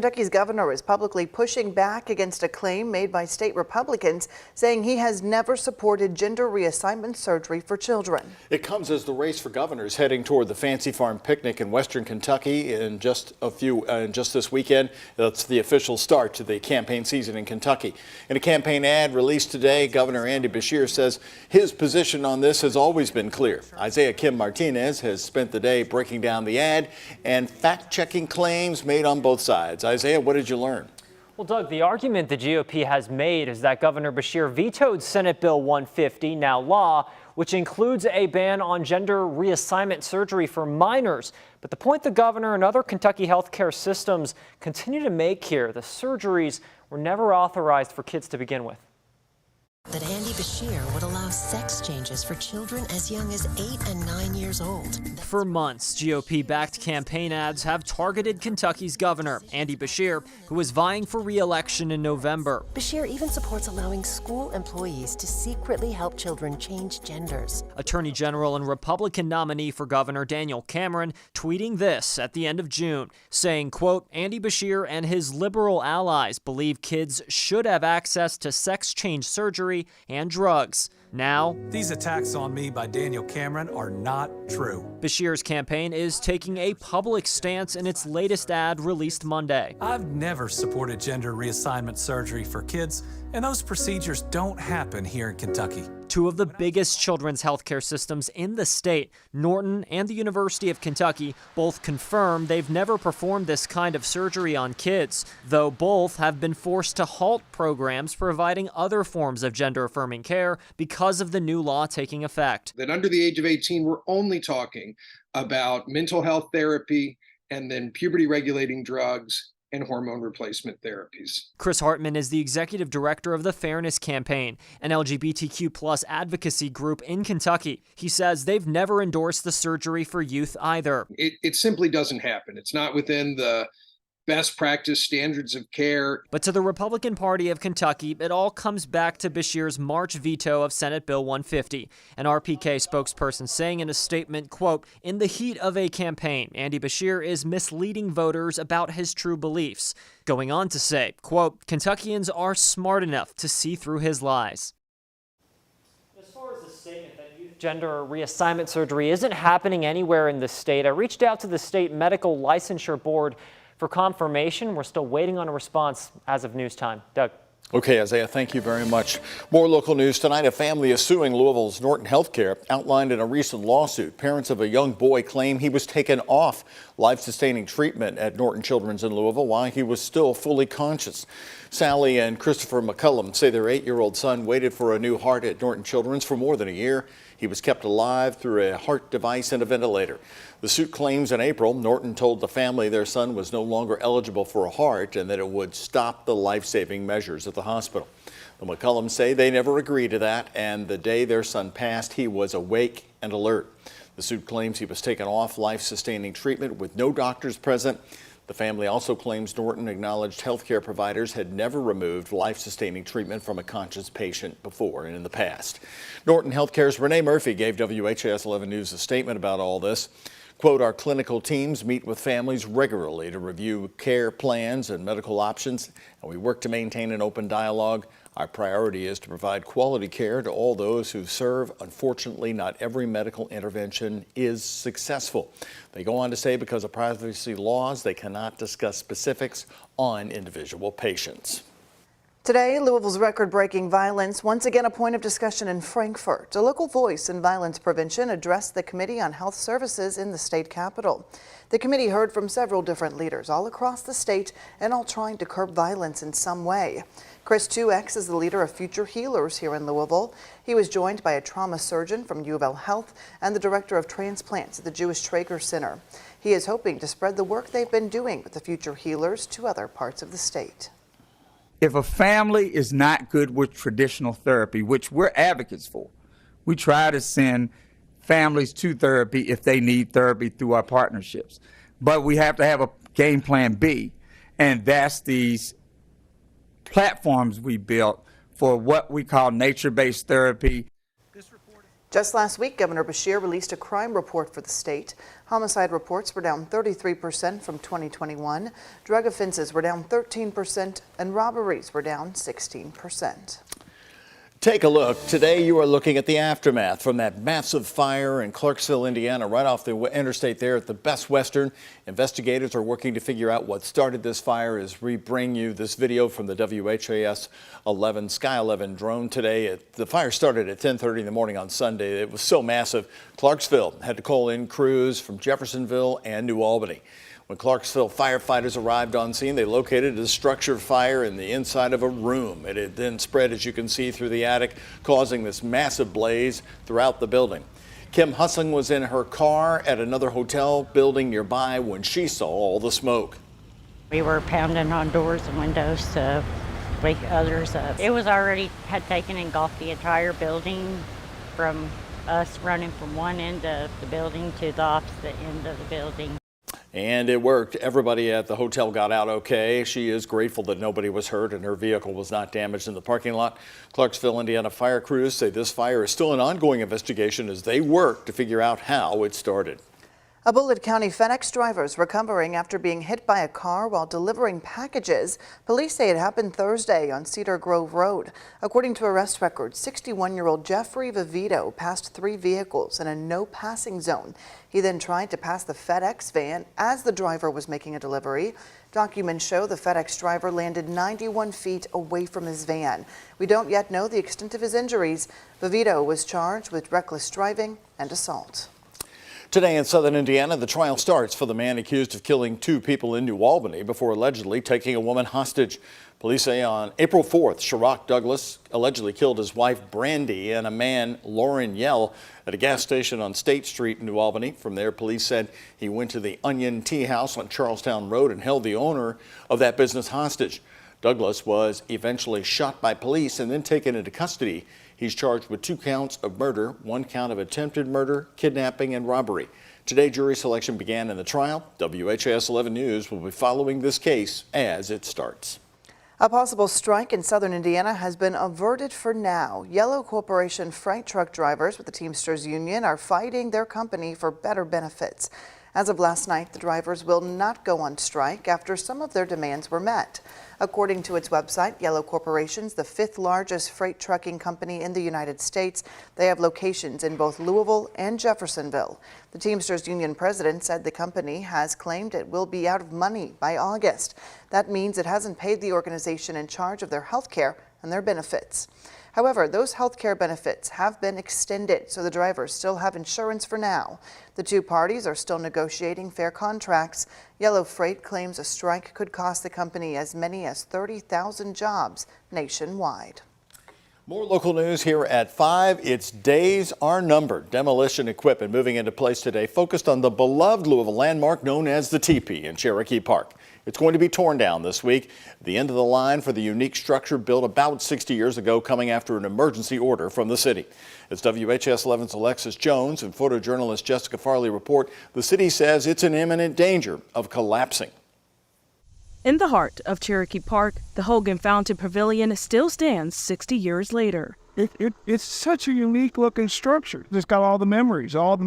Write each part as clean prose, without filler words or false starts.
Kentucky's governor is publicly pushing back against a claim made by state Republicans, saying he has never supported gender reassignment surgery for children. It comes as the race for governor is heading toward the Fancy Farm picnic in western Kentucky in just this weekend. That's the official start to the campaign season in Kentucky. In a campaign ad released today, Governor Andy Beshear says his position on this has always been clear. Isaiah Kim Martinez has spent the day breaking down the ad and fact-checking claims made on both sides. Isaiah, what did you learn? Well, Doug, the argument the GOP has made is that Governor Beshear vetoed Senate Bill 150, now law, which includes a ban on gender reassignment surgery for minors. But the point the governor and other Kentucky healthcare systems continue to make here, the surgeries were never authorized for kids to begin with. That Andy Beshear would allow sex changes for children as young as 8 and 9 years old. For months, GOP-backed campaign ads have targeted Kentucky's governor, Andy Beshear, who is vying for re-election in November. Beshear even supports allowing school employees to secretly help children change genders. Attorney General and Republican nominee for governor Daniel Cameron tweeting this at the end of June, saying, quote, Andy Beshear and his liberal allies believe kids should have access to sex change surgery and drugs. Now, these attacks on me by Daniel Cameron are not true. Beshear's campaign is taking a public stance in its latest ad released Monday. I've never supported gender reassignment surgery for kids, and those procedures don't happen here in Kentucky. Two of the biggest children's healthcare systems in the state, Norton and the University of Kentucky, both confirm they've never performed this kind of surgery on kids, though both have been forced to halt programs providing other forms of gender-affirming care because of the new law taking effect. That under the age of 18, we're only talking about mental health therapy and then puberty-regulating drugs and hormone replacement therapies. Chris Hartman is the executive director of the Fairness Campaign, an LGBTQ+ advocacy group in Kentucky. He says they've never endorsed the surgery for youth either. It simply doesn't happen. It's not within the best practice standards of care. But to the Republican Party of Kentucky, it all comes back to Beshear's March veto of Senate Bill 150. An RPK spokesperson saying in a statement, quote, in the heat of a campaign, Andy Beshear is misleading voters about his true beliefs. Going on to say, quote, Kentuckians are smart enough to see through his lies. As far as the statement that youth gender reassignment surgery isn't happening anywhere in the state, I reached out to the state medical licensure board for confirmation. We're still waiting on a response as of news time. Doug. Okay, Isaiah, thank you very much. More local news tonight. A family is suing Louisville's Norton Healthcare, outlined in a recent lawsuit. Parents of a young boy claim he was taken off life-sustaining treatment at Norton Children's in Louisville while he was still fully conscious. Sally and Christopher McCullum say their 8-year-old son waited for a new heart at Norton Children's for more than a year. He was kept alive through a heart device and a ventilator. The suit claims in April, Norton told the family their son was no longer eligible for a heart and that it would stop the life-saving measures at the hospital. The McCullums say they never agreed to that, and the day their son passed, he was awake and alert. The suit claims he was taken off life-sustaining treatment with no doctors present. The family also claims Norton acknowledged healthcare providers had never removed life-sustaining treatment from a conscious patient before and in the past. Norton Healthcare's Renee Murphy gave WHAS11 News a statement about all this. Quote, our clinical teams meet with families regularly to review care plans and medical options, and we work to maintain an open dialogue. Our priority is to provide quality care to all those who serve. Unfortunately, not every medical intervention is successful. They go on to say because of privacy laws, they cannot discuss specifics on individual patients. Today, Louisville's record-breaking violence once again a point of discussion in Frankfort. A local voice in violence prevention addressed the Committee on Health Services in the state capitol. The committee heard from several different leaders all across the state and all trying to curb violence in some way. Chris 2X is the leader of Future Healers here in Louisville. He was joined by a trauma surgeon from U of L Health and the director of transplants at the Jewish Traeger Center. He is hoping to spread the work they've been doing with the Future Healers to other parts of the state. If a family is not good with traditional therapy, which we're advocates for, we try to send families to therapy if they need therapy through our partnerships. But we have to have a game plan B, and that's these platforms we built for what we call nature-based therapy. Just last week, Governor Beshear released a crime report for the state, Homicide reports were down 33% from 2021. Drug offenses were down 13%, and robberies were down 16%. Take a look. Today you are looking at the aftermath from that massive fire in Clarksville, Indiana, right off the interstate there at the Best Western. Investigators are working to figure out what started this fire as we bring you this video from the WHAS11 Sky 11 drone today. The fire started at 10:30 in the morning on Sunday. It was so massive, Clarksville had to call in crews from Jeffersonville and New Albany. When Clarksville firefighters arrived on scene, they located a structured fire in the inside of a room. It had then spread, as you can see, through the attic, causing this massive blaze throughout the building. Kim Hussling was in her car at another hotel building nearby when she saw all the smoke. We were pounding on doors and windows to wake others up. It was already had taken and engulfed the entire building, from us running from one end of the building to the opposite end of the building. And it worked. Everybody at the hotel got out okay. She is grateful that nobody was hurt and her vehicle was not damaged in the parking lot. Clarksville, Indiana fire crews say this fire is still an ongoing investigation as they work to figure out how it started. A Bullitt County FedEx driver is recovering after being hit by a car while delivering packages. Police say it happened Thursday on Cedar Grove Road. According to arrest records, 61-year-old Jeffrey Vivito passed 3 vehicles in a no passing zone. He then tried to pass the FedEx van as the driver was making a delivery. Documents show the FedEx driver landed 91 feet away from his van. We don't yet know the extent of his injuries. Vivito was charged with reckless driving and assault. Today in southern Indiana, the trial starts for the man accused of killing 2 people in New Albany before allegedly taking a woman hostage. Police say on April 4th, Sherrock Douglas allegedly killed his wife Brandy and a man, Lauren Yell, at a gas station on State Street in New Albany. From there, police said he went to the Onion Tea House on Charlestown Road and held the owner of that business hostage. Douglas was eventually shot by police and then taken into custody. He's charged with 2 counts of murder, 1 count of attempted murder, kidnapping, and robbery. Today, jury selection began in the trial. WHAS 11 News will be following this case as it starts. A possible strike in southern Indiana has been averted for now. Yellow Corporation freight truck drivers with the Teamsters Union are fighting their company for better benefits. As of last night, the drivers will not go on strike after some of their demands were met. According to its website, Yellow Corporation's the 5th largest freight trucking company in the United States. They have locations in both Louisville and Jeffersonville. The Teamsters Union president said the company has claimed it will be out of money by August. That means it hasn't paid the organization in charge of their health care and their benefits. However, those health care benefits have been extended, so the drivers still have insurance for now. The 2 parties are still negotiating fair contracts. Yellow Freight claims a strike could cost the company as many as 30,000 jobs nationwide. More local news here at 5. Its days are numbered. Demolition equipment moving into place today focused on the beloved Louisville landmark known as the Teepee in Cherokee Park. It's going to be torn down this week, the end of the line for the unique structure built about 60 years ago, coming after an emergency order from the city. As WHAS 11's Alexis Jones and photojournalist Jessica Farley report, the city says it's in imminent danger of collapsing. In the heart of Cherokee Park, the Hogan Fountain Pavilion still stands 60 years later. It's such a unique looking structure. It's got all the memories of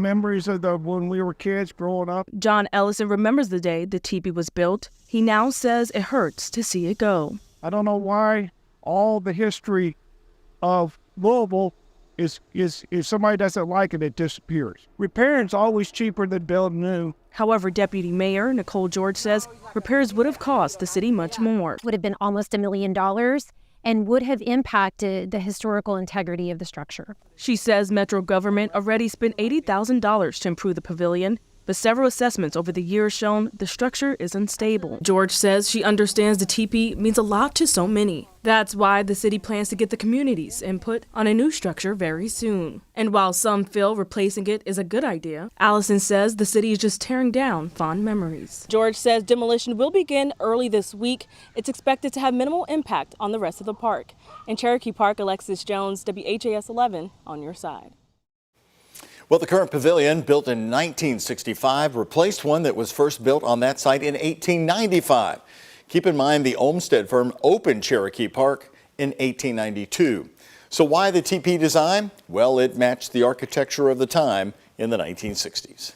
when we were kids growing up. John Ellison remembers the day the teepee was built. He now says it hurts to see it go. I don't know why all the history of Louisville is if somebody doesn't like it, it disappears. Repairing's always cheaper than building new. However, Deputy Mayor Nicole George says repairs would have cost the city much more. Would have been almost $1 million and would have impacted the historical integrity of the structure. She says Metro government already spent $80,000 to improve the pavilion, but several assessments over the years shown the structure is unstable. George says she understands the teepee means a lot to so many. That's why the city plans to get the community's input on a new structure very soon. And while some feel replacing it is a good idea, Allison says the city is just tearing down fond memories. George says demolition will begin early this week. It's expected to have minimal impact on the rest of the park. In Cherokee Park, Alexis Jones, WHAS 11 on your side. Well, the current pavilion, built in 1965, replaced one that was first built on that site in 1895. Keep in mind the Olmsted firm opened Cherokee Park in 1892. So why the teepee design? Well, it matched the architecture of the time in the 1960s.